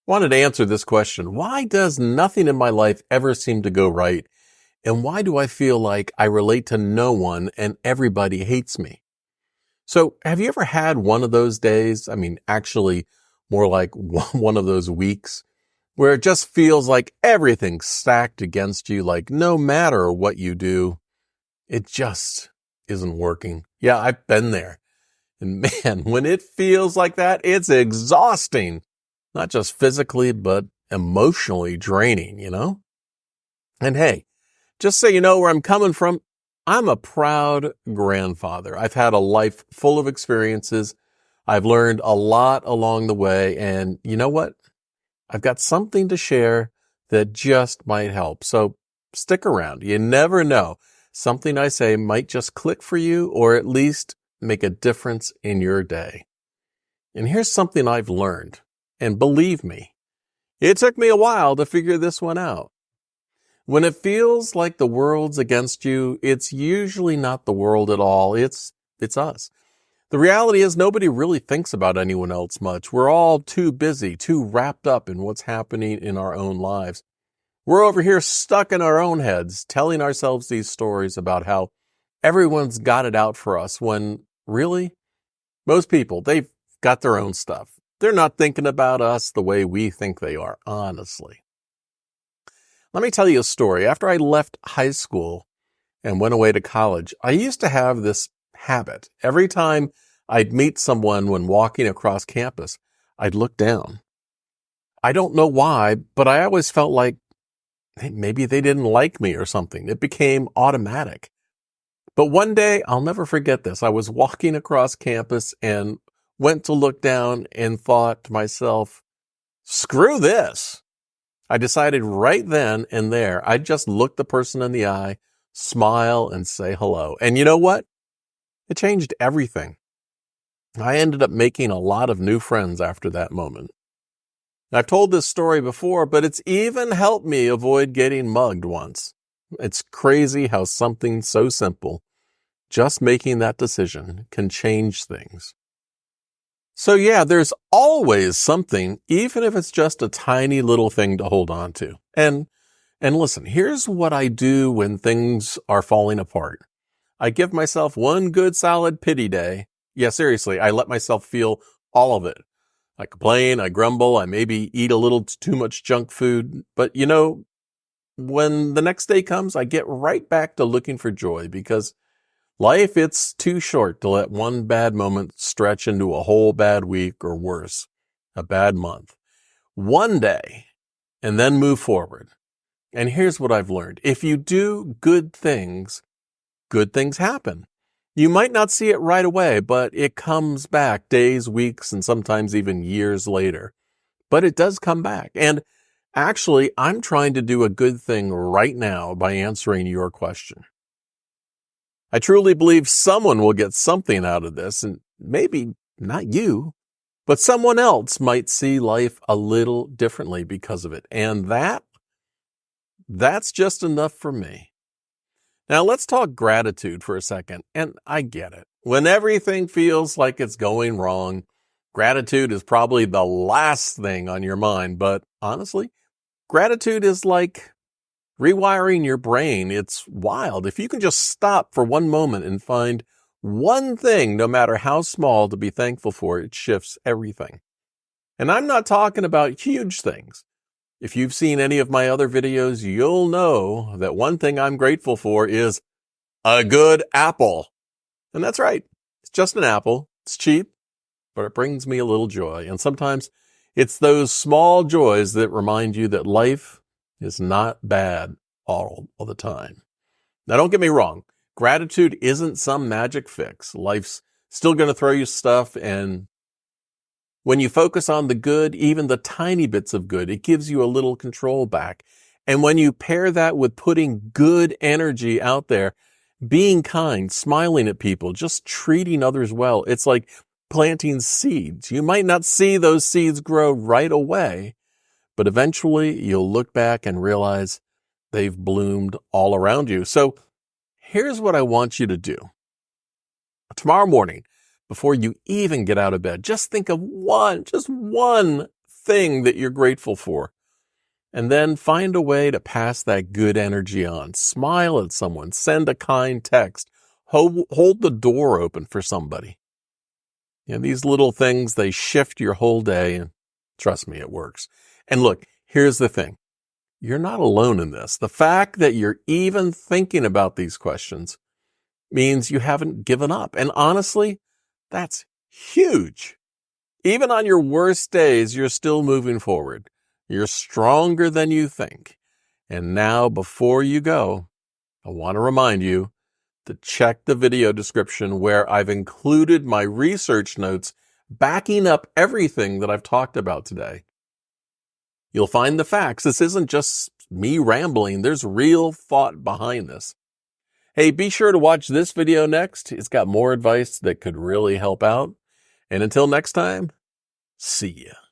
Wanted to answer this question. Why does nothing in my life ever seem to go right? And why do I feel like I relate to no one and everybody hates me? So have you ever had one of those days? I mean, actually more like one of those weeks where it just feels like everything's stacked against you. Like no matter what you do, it just isn't working. Yeah, I've been there. And man, when it feels like that, it's exhausting. Not just physically, but emotionally draining. And hey, just so you know where I'm coming from, I'm a proud grandfather. I've had a life full of experiences. I've learned a lot along the way. And you know what? I've got something to share that just might help. So stick around. You never know. Something I say might just click for you or at least make a difference in your day. And here's something I've learned. And believe me, it took me a while to figure this one out. When it feels like the world's against you, it's usually not the world at all. It's us. The reality is nobody really thinks about anyone else much. We're all too busy, too wrapped up in what's happening in our own lives. We're over here stuck in our own heads, telling ourselves these stories about how everyone's got it out for us when really, most people, they've got their own stuff. They're not thinking about us the way we think they are, honestly. Let me tell you a story. After I left high school and went away to college, I used to have this habit. Every time I'd meet someone when walking across campus, I'd look down. I don't know why, but I always felt like maybe they didn't like me or something. It became automatic. But one day, I'll never forget this. I was walking across campus and went to look down and thought to myself, screw this. I decided right then and there, I'd just look the person in the eye, smile, and say hello. And you know what? It changed everything. I ended up making a lot of new friends after that moment. I've told this story before, but it's even helped me avoid getting mugged once. It's crazy how something so simple, just making that decision, can change things. So yeah, there's always something, even if it's just a tiny little thing to hold on to. And listen, here's what I do when things are falling apart. I give myself one good solid pity day. Yeah, seriously, I let myself feel all of it. I complain, I grumble, I maybe eat a little too much junk food. But when the next day comes, I get right back to looking for joy because life, it's too short to let one bad moment stretch into a whole bad week or worse, a bad month. One day, and then move forward. And here's what I've learned. If you do good things happen. You might not see it right away, but it comes back days, weeks, and sometimes even years later. But it does come back. And actually, I'm trying to do a good thing right now by answering your question. I truly believe someone will get something out of this, and maybe not you, but someone else might see life a little differently because of it. And that's just enough for me. Now let's talk gratitude for a second. And I get it. When everything feels like it's going wrong, gratitude is probably the last thing on your mind. But honestly, gratitude is like rewiring your brain. It's wild. If you can just stop for one moment and find one thing, no matter how small, to be thankful for, it shifts everything. And I'm not talking about huge things. If you've seen any of my other videos, you'll know that one thing I'm grateful for is a good apple. And that's right. It's just an apple. It's cheap, but it brings me a little joy. And sometimes it's those small joys that remind you that life is not bad all the time. Now, don't get me wrong. Gratitude isn't some magic fix. Life's still going to throw you stuff, and when you focus on the good, even the tiny bits of good, it gives you a little control back. And when you pair that with putting good energy out there, being kind, smiling at people, just treating others well, it's like planting seeds. You might not see those seeds grow right away, but eventually you'll look back and realize they've bloomed all around you. So here's what I want you to do. Tomorrow morning, before you even get out of bed, just think of just one thing that you're grateful for. And then find a way to pass that good energy on. Smile at someone, send a kind text, hold the door open for somebody. These little things, they shift your whole day, and trust me, it works. And look, here's the thing. You're not alone in this. The fact that you're even thinking about these questions means you haven't given up. And honestly, that's huge. Even on your worst days, you're still moving forward. You're stronger than you think. And now, before you go, I want to remind you to check the video description where I've included my research notes backing up everything that I've talked about today. You'll find the facts. This isn't just me rambling. There's real thought behind this. Hey, be sure to watch this video next. It's got more advice that could really help out. And until next time, see ya.